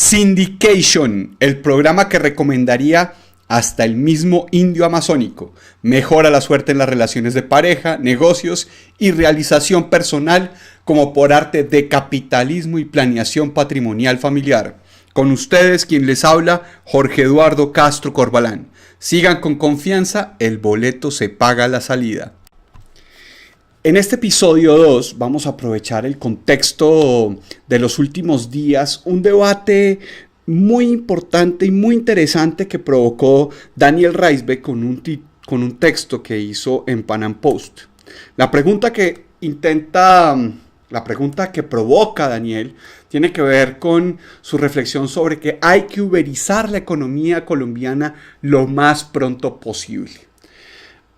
Syndication, el programa que recomendaría hasta el mismo indio amazónico. Mejora la suerte en las relaciones de pareja, negocios y realización personal como por arte de capitalismo y planeación patrimonial familiar. Con ustedes quien les habla, Jorge Eduardo Castro Corbalán. Sigan con confianza, el boleto se paga a la salida. En este episodio 2 vamos a aprovechar el contexto de los últimos días, un debate muy importante y muy interesante que provocó Daniel Raisbeck con un texto que hizo en Pan Am Post. La pregunta que provoca Daniel tiene que ver con su reflexión sobre que hay que uberizar la economía colombiana lo más pronto posible.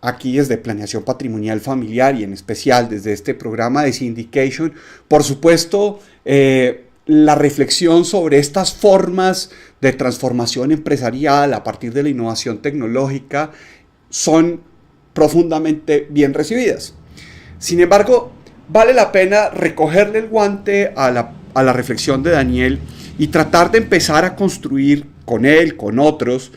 Aquí desde Planeación Patrimonial Familiar y en especial desde este programa de Syndication, por supuesto, la reflexión sobre estas formas de transformación empresarial a partir de la innovación tecnológica son profundamente bien recibidas. Sin embargo, vale la pena recogerle el guante a la reflexión de Daniel y tratar de empezar a construir con él, con otros,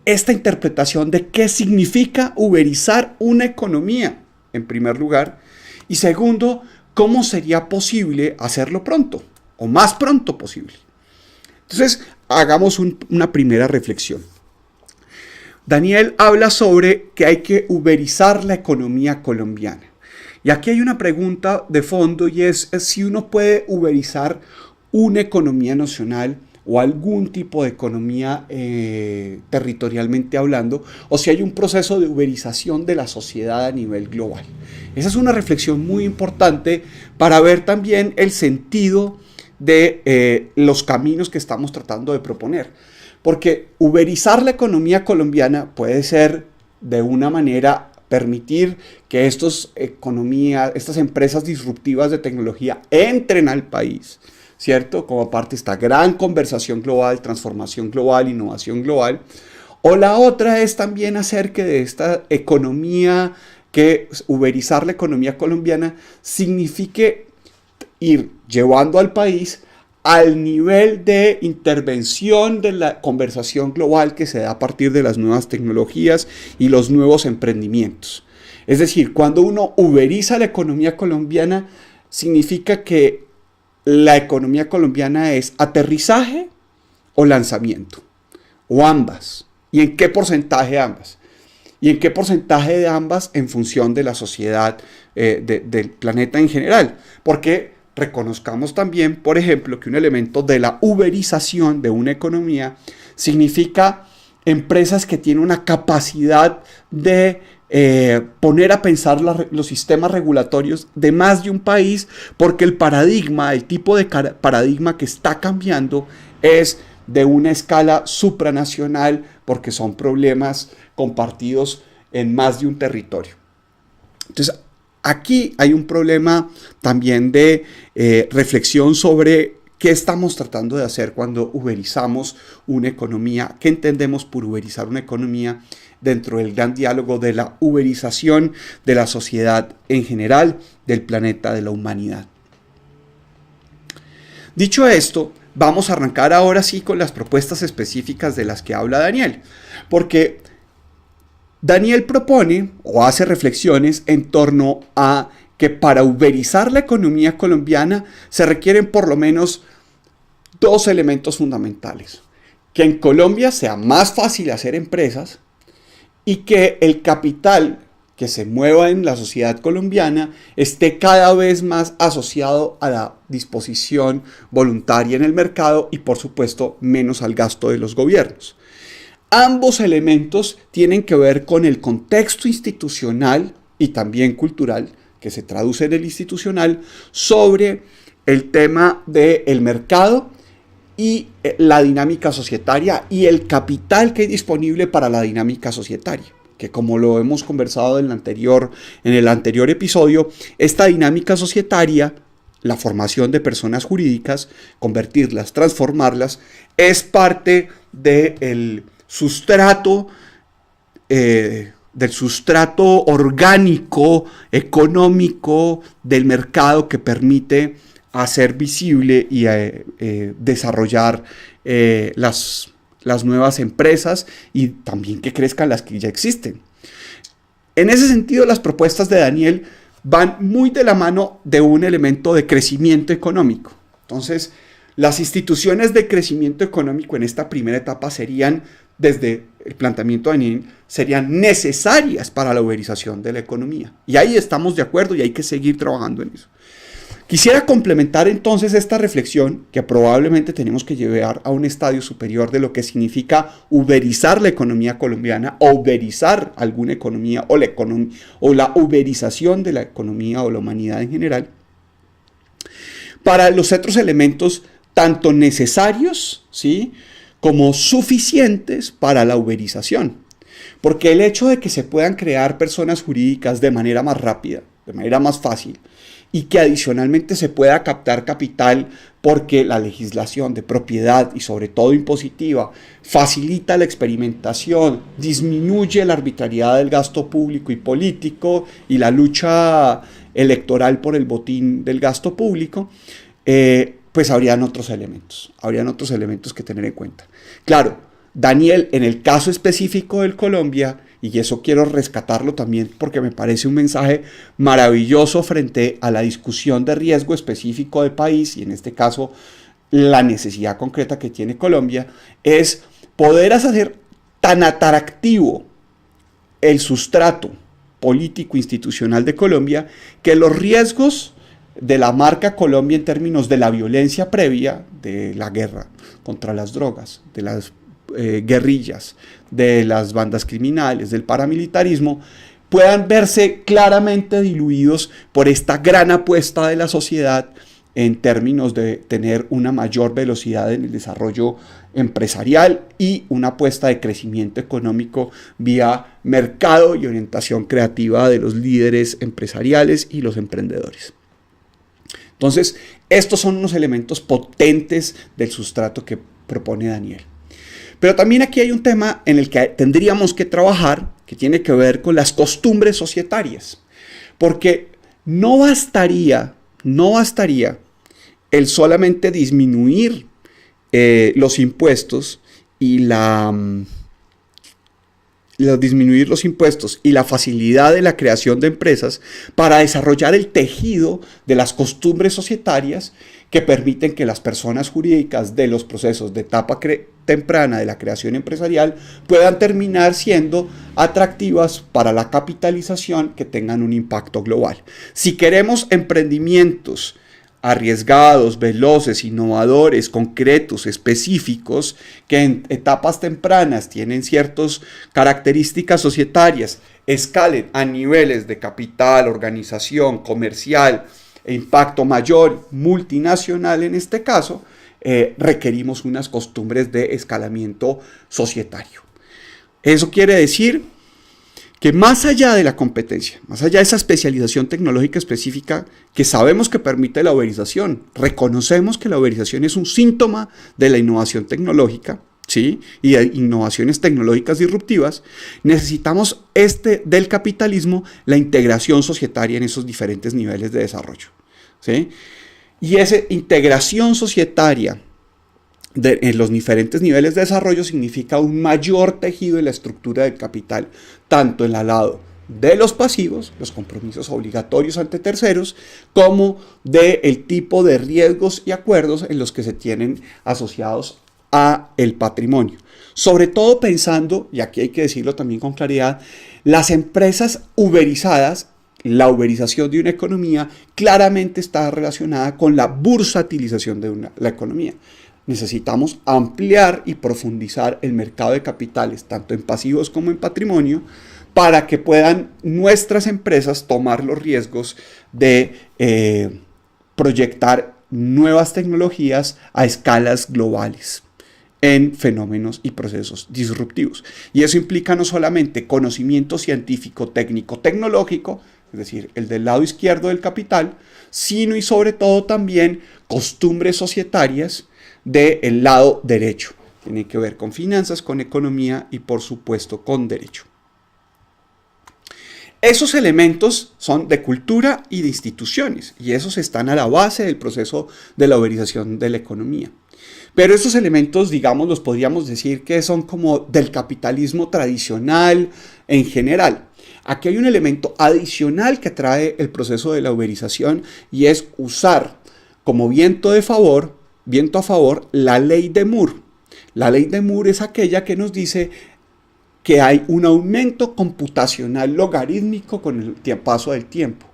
esta interpretación de qué significa uberizar una economía, en primer lugar, y segundo, cómo sería posible hacerlo pronto, o más pronto posible. Entonces, hagamos una primera reflexión. Daniel habla sobre que hay que uberizar la economía colombiana. Y aquí hay una pregunta de fondo y es si uno puede uberizar una economía nacional o algún tipo de economía territorialmente hablando, o si hay un proceso de uberización de la sociedad a nivel global. Esa es una reflexión muy importante para ver también el sentido de los caminos que estamos tratando de proponer. Porque uberizar la economía colombiana puede ser de una manera permitir que estas empresas disruptivas de tecnología entren al país, ¿cierto? Como parte de esta gran conversación global, transformación global, innovación global. O la otra es también hacer que de esta economía, que uberizar la economía colombiana signifique ir llevando al país al nivel de intervención de la conversación global que se da a partir de las nuevas tecnologías y los nuevos emprendimientos. Es decir, cuando uno uberiza la economía colombiana, significa que la economía colombiana es aterrizaje o lanzamiento, o ambas. ¿Y en qué porcentaje ambas? ¿Y en qué porcentaje de ambas en función de la sociedad del planeta en general? Porque reconozcamos también, por ejemplo, que un elemento de la uberización de una economía significa empresas que tienen una capacidad de poner a pensar los sistemas regulatorios de más de un país, porque el tipo de paradigma que está cambiando es de una escala supranacional, porque son problemas compartidos en más de un territorio. Entonces, aquí hay un problema también de reflexión sobre qué estamos tratando de hacer cuando uberizamos una economía, qué entendemos por uberizar una economía dentro del gran diálogo de la uberización de la sociedad en general, del planeta, de la humanidad. Dicho esto, vamos a arrancar ahora sí con las propuestas específicas de las que habla Daniel, porque Daniel propone o hace reflexiones en torno a que para uberizar la economía colombiana se requieren por lo menos dos elementos fundamentales. Que en Colombia sea más fácil hacer empresas y que el capital que se mueva en la sociedad colombiana esté cada vez más asociado a la disposición voluntaria en el mercado y, por supuesto, menos al gasto de los gobiernos. Ambos elementos tienen que ver con el contexto institucional y también cultural, que se traduce en el institucional, sobre el tema del mercado y la dinámica societaria y el capital que hay disponible para la dinámica societaria. Que como lo hemos conversado en el anterior episodio, esta dinámica societaria, la formación de personas jurídicas, convertirlas, transformarlas, es parte del sustrato orgánico, económico del mercado que permite hacer visible y desarrollar las nuevas empresas y también que crezcan las que ya existen. En ese sentido, las propuestas de Daniel van muy de la mano de un elemento de crecimiento económico. Entonces, las instituciones de crecimiento económico en esta primera etapa serían, desde el planteamiento de Daniel, serían necesarias para la uberización de la economía. Y ahí estamos de acuerdo y hay que seguir trabajando en eso. Quisiera complementar entonces esta reflexión que probablemente tenemos que llevar a un estadio superior de lo que significa uberizar la economía colombiana, o uberizar alguna economía o la uberización de la economía o la humanidad en general, para los otros elementos tanto necesarios, ¿sí?, como suficientes para la uberización. Porque el hecho de que se puedan crear personas jurídicas de manera más rápida, de manera más fácil, y que adicionalmente se pueda captar capital porque la legislación de propiedad y sobre todo impositiva facilita la experimentación, disminuye la arbitrariedad del gasto público y político y la lucha electoral por el botín del gasto público, pues habrían otros elementos que tener en cuenta. Claro, Daniel, en el caso específico del Colombia, y eso quiero rescatarlo también porque me parece un mensaje maravilloso frente a la discusión de riesgo específico del país, y en este caso la necesidad concreta que tiene Colombia, es poder hacer tan atractivo el sustrato político institucional de Colombia que los riesgos de la marca Colombia en términos de la violencia previa, de la guerra contra las drogas, de las guerrillas, de las bandas criminales, del paramilitarismo, puedan verse claramente diluidos por esta gran apuesta de la sociedad en términos de tener una mayor velocidad en el desarrollo empresarial y una apuesta de crecimiento económico vía mercado y orientación creativa de los líderes empresariales y los emprendedores. Entonces, estos son unos elementos potentes del sustrato que propone Daniel. Pero también aquí hay un tema en el que tendríamos que trabajar, que tiene que ver con las costumbres societarias. Porque no bastaría el solamente disminuir los impuestos y disminuir los impuestos y la facilidad de la creación de empresas para desarrollar el tejido de las costumbres societarias que permiten que las personas jurídicas de los procesos de etapa temprana de la creación empresarial puedan terminar siendo atractivas para la capitalización que tengan un impacto global. Si queremos emprendimientos arriesgados, veloces, innovadores, concretos, específicos, que en etapas tempranas tienen ciertas características societarias, escalen a niveles de capital, organización, comercial, e impacto mayor, multinacional en este caso, requerimos unas costumbres de escalamiento societario. Eso quiere decir que más allá de la competencia, más allá de esa especialización tecnológica específica que sabemos que permite la uberización, reconocemos que la uberización es un síntoma de la innovación tecnológica, ¿sí?, y de innovaciones tecnológicas disruptivas, necesitamos del capitalismo la integración societaria en esos diferentes niveles de desarrollo, ¿sí? Y esa integración societaria en los diferentes niveles de desarrollo significa un mayor tejido en la estructura del capital, tanto en el lado de los pasivos, los compromisos obligatorios ante terceros, como del tipo de riesgos y acuerdos en los que se tienen asociados a el patrimonio. Sobre todo pensando, y aquí hay que decirlo también con claridad, las empresas uberizadas, la uberización de una economía claramente está relacionada con la bursatilización de la economía. Necesitamos ampliar y profundizar el mercado de capitales, tanto en pasivos como en patrimonio, para que puedan nuestras empresas tomar los riesgos de proyectar nuevas tecnologías a escalas globales en fenómenos y procesos disruptivos. Y eso implica no solamente conocimiento científico, técnico, tecnológico, es decir, el del lado izquierdo del capital, sino y sobre todo también costumbres societarias del lado derecho. Tiene que ver con finanzas, con economía y por supuesto con derecho. Esos elementos son de cultura y de instituciones, y esos están a la base del proceso de la uberización de la economía. Pero esos elementos, digamos, los podríamos decir que son como del capitalismo tradicional en general. Aquí hay un elemento adicional que trae el proceso de la uberización, y es usar como viento a favor, la ley de Moore. La ley de Moore es aquella que nos dice que hay un aumento computacional logarítmico con el paso del tiempo.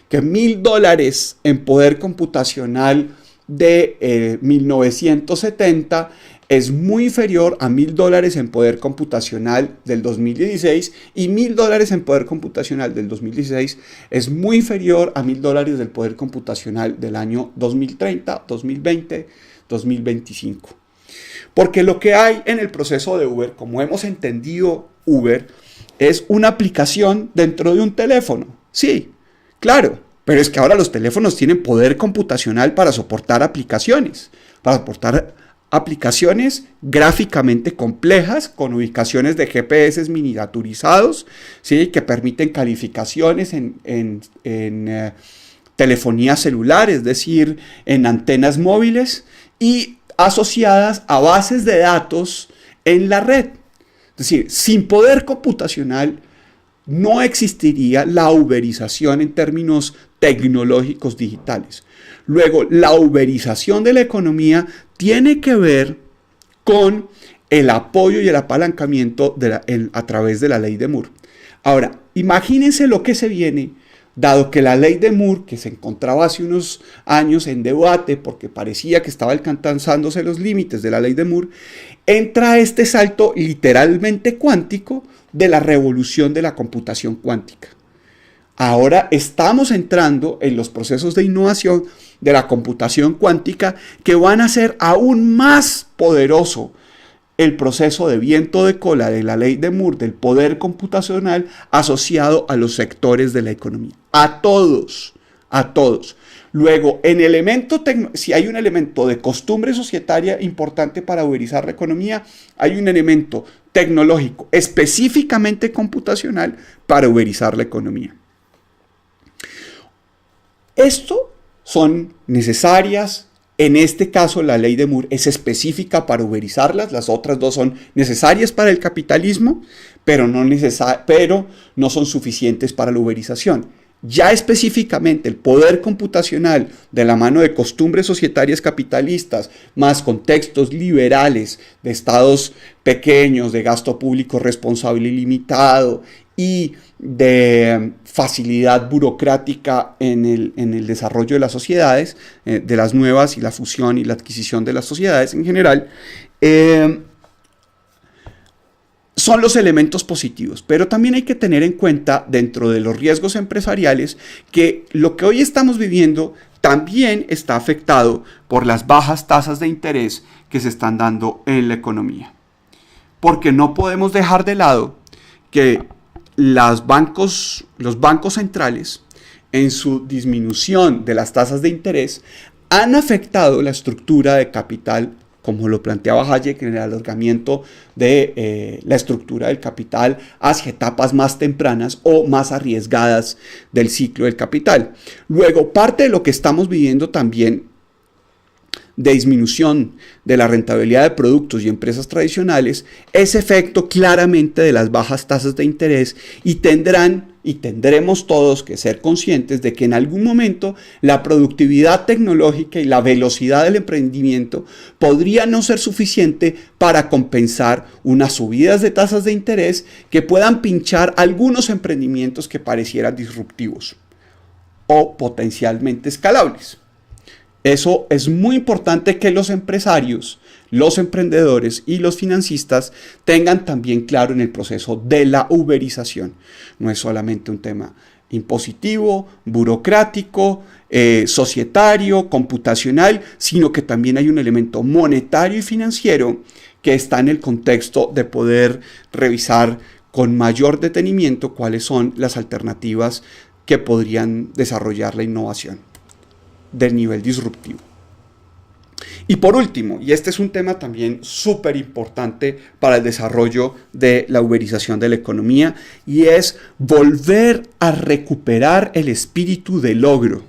Que $1.000 en poder computacional de 1970 es muy inferior a $1.000 en poder computacional del 2016, y $1.000 en poder computacional del 2016 es muy inferior a $1.000 del poder computacional del año 2030, 2020, 2025. Porque lo que hay en el proceso de Uber, como hemos entendido Uber, es una aplicación dentro de un teléfono. Sí, claro, pero es que ahora los teléfonos tienen poder computacional para soportar aplicaciones, gráficamente complejas, con ubicaciones de GPS miniaturizados, ¿sí? Que permiten calificaciones en telefonía celular, es decir, en antenas móviles, y asociadas a bases de datos en la red. Es decir, sin poder computacional no existiría la uberización en términos tecnológicos digitales. Luego, la uberización de la economía tiene que ver con el apoyo y el apalancamiento a través de la ley de Moore. Ahora, imagínense lo que se viene, dado que la ley de Moore, que se encontraba hace unos años en debate porque parecía que estaba alcanzándose los límites de la ley de Moore, entra este salto literalmente cuántico de la revolución de la computación cuántica. Ahora estamos entrando en los procesos de innovación de la computación cuántica que van a hacer aún más poderoso el proceso de viento de cola de la ley de Moore, del poder computacional asociado a los sectores de la economía. A todos. Luego, si hay un elemento de costumbre societaria importante para uberizar la economía, hay un elemento tecnológico específicamente computacional para uberizar la economía. Esto son necesarias. En este caso, la ley de Moore es específica para uberizarlas. Las otras dos son necesarias para el capitalismo, pero no son suficientes para la uberización. Ya específicamente el poder computacional de la mano de costumbres societarias capitalistas, más contextos liberales de estados pequeños, de gasto público responsable y limitado, y de facilidad burocrática en el desarrollo de las sociedades, de las nuevas, y la fusión y la adquisición de las sociedades en general, son los elementos positivos. Pero también hay que tener en cuenta, dentro de los riesgos empresariales, que lo que hoy estamos viviendo también está afectado por las bajas tasas de interés que se están dando en la economía. Porque no podemos dejar de lado que los bancos centrales, en su disminución de las tasas de interés, han afectado la estructura de capital, como lo planteaba Hayek en el alargamiento de la estructura del capital hacia etapas más tempranas o más arriesgadas del ciclo del capital. Luego, parte de lo que estamos viviendo también de disminución de la rentabilidad de productos y empresas tradicionales es efecto claramente de las bajas tasas de interés, y tendremos todos que ser conscientes de que en algún momento la productividad tecnológica y la velocidad del emprendimiento podría no ser suficiente para compensar unas subidas de tasas de interés que puedan pinchar algunos emprendimientos que parecieran disruptivos o potencialmente escalables. Eso es muy importante que los empresarios, los emprendedores y los financistas tengan también claro en el proceso de la uberización. No es solamente un tema impositivo, burocrático, societario, computacional, sino que también hay un elemento monetario y financiero que está en el contexto de poder revisar con mayor detenimiento cuáles son las alternativas que podrían desarrollar la innovación del nivel disruptivo. Y por último, y este es un tema también súper importante para el desarrollo de la uberización de la economía, y es volver a recuperar el espíritu de logro,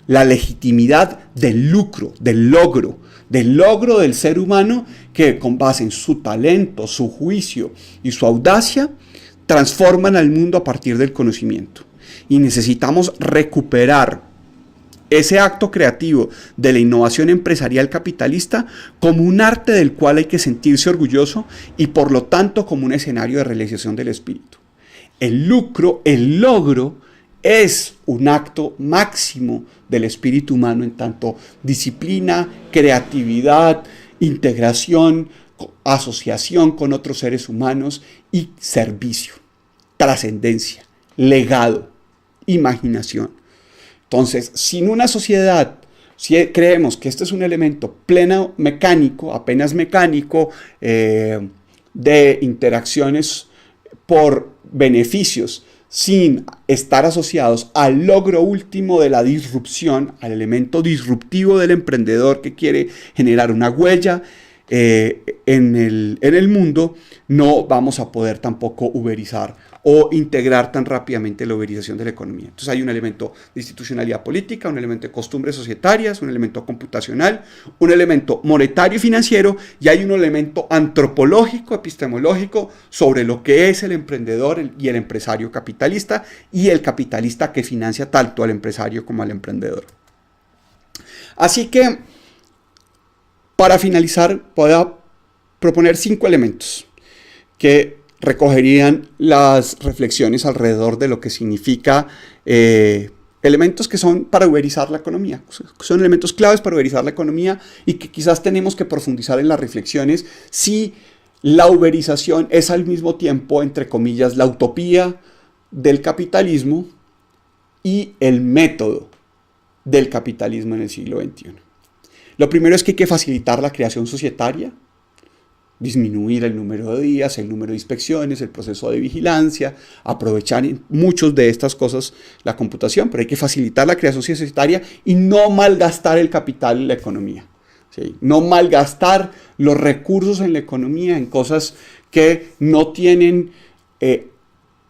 la legitimidad del lucro, del logro del ser humano que con base en su talento, su juicio y su audacia transforman al mundo a partir del conocimiento. Y necesitamos recuperar ese acto creativo de la innovación empresarial capitalista como un arte del cual hay que sentirse orgulloso y por lo tanto como un escenario de realización del espíritu. El lucro, el logro, es un acto máximo del espíritu humano en tanto disciplina, creatividad, integración, asociación con otros seres humanos y servicio, trascendencia, legado, imaginación. Entonces, sin una sociedad, si creemos que este es un elemento pleno mecánico, apenas mecánico, de interacciones por beneficios, sin estar asociados al logro último de la disrupción, al elemento disruptivo del emprendedor que quiere generar una huella en el mundo, no vamos a poder tampoco uberizar o integrar tan rápidamente la uberización de la economía. Entonces hay un elemento de institucionalidad política, un elemento de costumbres societarias, un elemento computacional, un elemento monetario y financiero, y hay un elemento antropológico, epistemológico, sobre lo que es el emprendedor y el empresario capitalista, y el capitalista que financia tanto al empresario como al emprendedor. Así que, para finalizar, puedo proponer 5 elementos que recogerían las reflexiones alrededor de lo que significa elementos que son para uberizar la economía. Son elementos claves para uberizar la economía y que quizás tenemos que profundizar en las reflexiones si la uberización es al mismo tiempo, entre comillas, la utopía del capitalismo y el método del capitalismo en el siglo XXI. Lo primero es que hay que facilitar la creación societaria, disminuir el número de días, el número de inspecciones, el proceso de vigilancia, aprovechar en muchas de estas cosas la computación, pero hay que facilitar la creación societaria y no malgastar el capital en la economía. ¿Sí? No malgastar los recursos en la economía en cosas que no tienen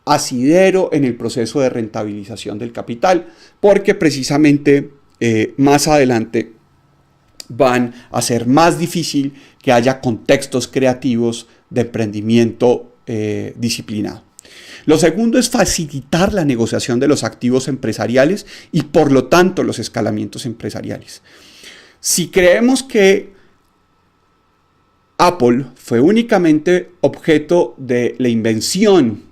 asidero en el proceso de rentabilización del capital, porque precisamente más adelante van a ser más difícil que haya contextos creativos de emprendimiento disciplinado. Lo segundo es facilitar la negociación de los activos empresariales y por lo tanto los escalamientos empresariales. Si creemos que Apple fue únicamente objeto de la invención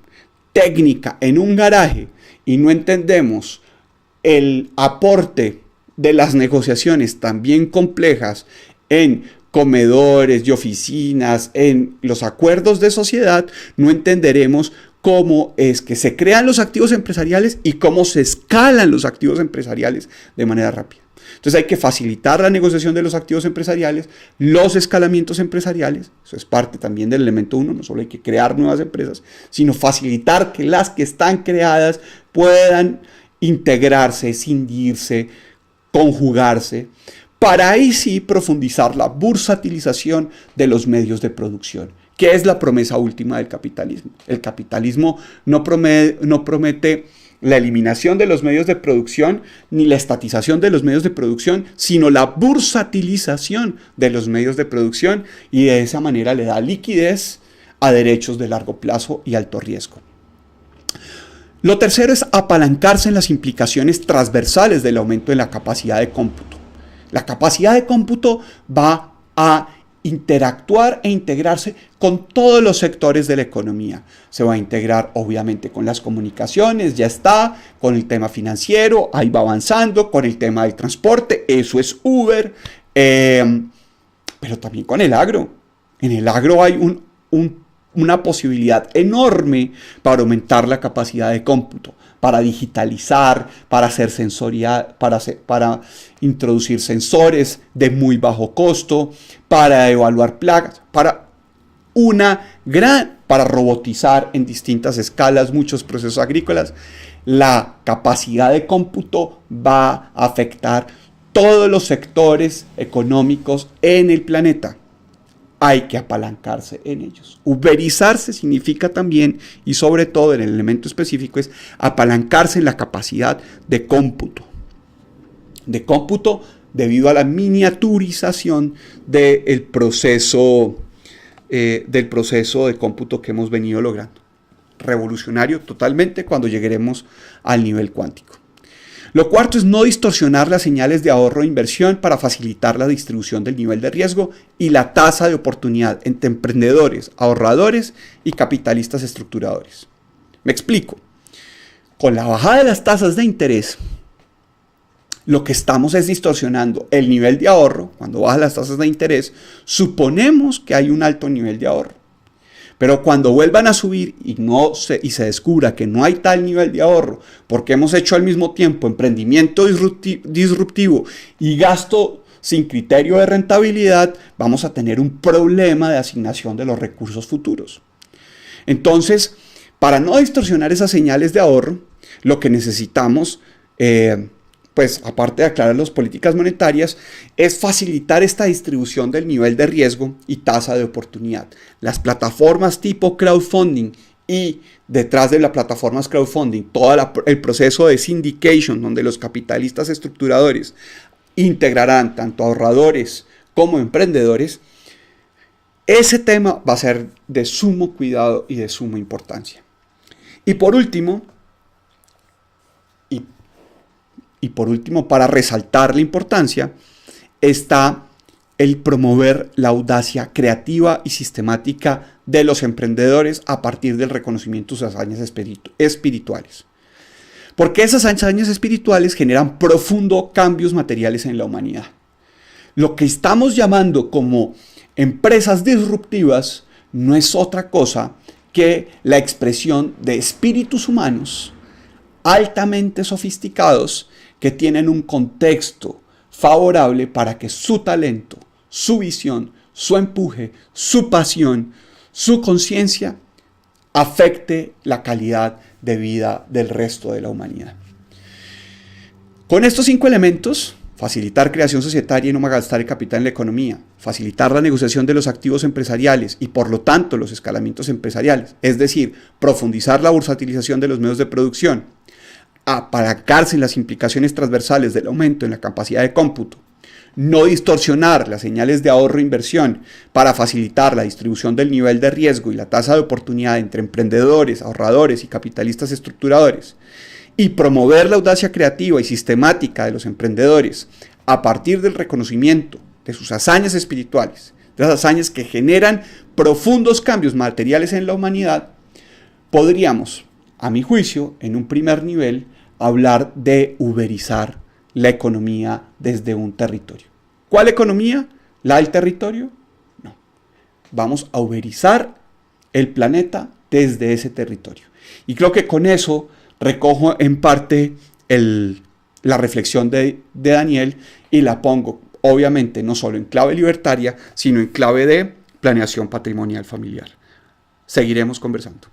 técnica en un garaje y no entendemos el aporte de las negociaciones también complejas en comedores y oficinas, en los acuerdos de sociedad, no entenderemos cómo es que se crean los activos empresariales y cómo se escalan los activos empresariales de manera rápida. Entonces hay que facilitar la negociación de los activos empresariales, los escalamientos empresariales, eso es parte también del elemento 1, no solo hay que crear nuevas empresas, sino facilitar que las que están creadas puedan integrarse, cindirse, conjugarse, para ahí sí profundizar la bursatilización de los medios de producción, que es la promesa última del capitalismo. El capitalismo no promete la eliminación de los medios de producción ni la estatización de los medios de producción, sino la bursatilización de los medios de producción, y de esa manera le da liquidez a derechos de largo plazo y alto riesgo. Lo tercero es apalancarse en las implicaciones transversales del aumento de la capacidad de cómputo. La capacidad de cómputo va a interactuar e integrarse con todos los sectores de la economía. Se va a integrar obviamente con las comunicaciones, ya está, con el tema financiero, ahí va avanzando, con el tema del transporte, eso es Uber, pero también con el agro. En el agro hay una posibilidad enorme para aumentar la capacidad de cómputo, para digitalizar, para hacer sensorial, para introducir sensores de muy bajo costo, para evaluar plagas, para robotizar en distintas escalas muchos procesos agrícolas. La capacidad de cómputo va a afectar todos los sectores económicos en el planeta. Hay que apalancarse en ellos. Uberizarse significa también, y sobre todo el elemento específico, es apalancarse en la capacidad de cómputo. De cómputo debido a la miniaturización del proceso de cómputo que hemos venido logrando. Revolucionario totalmente cuando lleguemos al nivel cuántico. Lo cuarto es no distorsionar las señales de ahorro e inversión para facilitar la distribución del nivel de riesgo y la tasa de oportunidad entre emprendedores, ahorradores y capitalistas estructuradores. Me explico. Con la bajada de las tasas de interés, lo que estamos es distorsionando el nivel de ahorro. Cuando bajan las tasas de interés, suponemos que hay un alto nivel de ahorro. Pero cuando vuelvan a subir y se descubra que no hay tal nivel de ahorro, porque hemos hecho al mismo tiempo emprendimiento disruptivo y gasto sin criterio de rentabilidad, vamos a tener un problema de asignación de los recursos futuros. Entonces, para no distorsionar esas señales de ahorro, lo que necesitamos, pues aparte de aclarar las políticas monetarias, es facilitar esta distribución del nivel de riesgo y tasa de oportunidad. Las plataformas tipo crowdfunding y detrás de las plataformas crowdfunding, todo el proceso de syndication, donde los capitalistas estructuradores integrarán tanto ahorradores como emprendedores, ese tema va a ser de sumo cuidado y de suma importancia. Y por último, para resaltar la importancia, está el promover la audacia creativa y sistemática de los emprendedores a partir del reconocimiento de sus hazañas espirituales. Porque esas hazañas espirituales generan profundos cambios materiales en la humanidad. Lo que estamos llamando como empresas disruptivas no es otra cosa que la expresión de espíritus humanos altamente sofisticados que tienen un contexto favorable para que su talento, su visión, su empuje, su pasión, su conciencia afecte la calidad de vida del resto de la humanidad. Con estos 5 elementos, facilitar creación societaria y no malgastar el capital en la economía, facilitar la negociación de los activos empresariales y por lo tanto los escalamientos empresariales, es decir, profundizar la bursatilización de los medios de producción, apalancarse en las implicaciones transversales del aumento en la capacidad de cómputo, no distorsionar las señales de ahorro e inversión para facilitar la distribución del nivel de riesgo y la tasa de oportunidad entre emprendedores, ahorradores y capitalistas estructuradores, y promover la audacia creativa y sistemática de los emprendedores a partir del reconocimiento de sus hazañas espirituales, de las hazañas que generan profundos cambios materiales en la humanidad, podríamos, a mi juicio, en un primer nivel, hablar de uberizar la economía desde un territorio. ¿Cuál economía? ¿La del territorio? No. Vamos a uberizar el planeta desde ese territorio. Y creo que con eso recojo en parte la reflexión de Daniel y la pongo, obviamente, no solo en clave libertaria, sino en clave de planeación patrimonial familiar. Seguiremos conversando.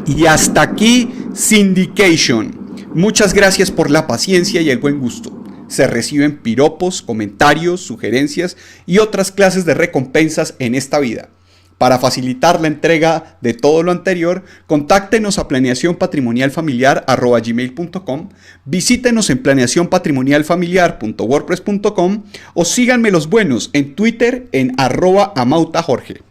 Y hasta aquí Syndication. Muchas gracias por la paciencia y el buen gusto. Se reciben piropos, comentarios, sugerencias y otras clases de recompensas en esta vida. Para facilitar la entrega de todo lo anterior, contáctenos a planeacionpatrimonialfamiliar@gmail.com, visítenos en planeacionpatrimonialfamiliar.wordpress.com o síganme los buenos en Twitter en @amautajorge.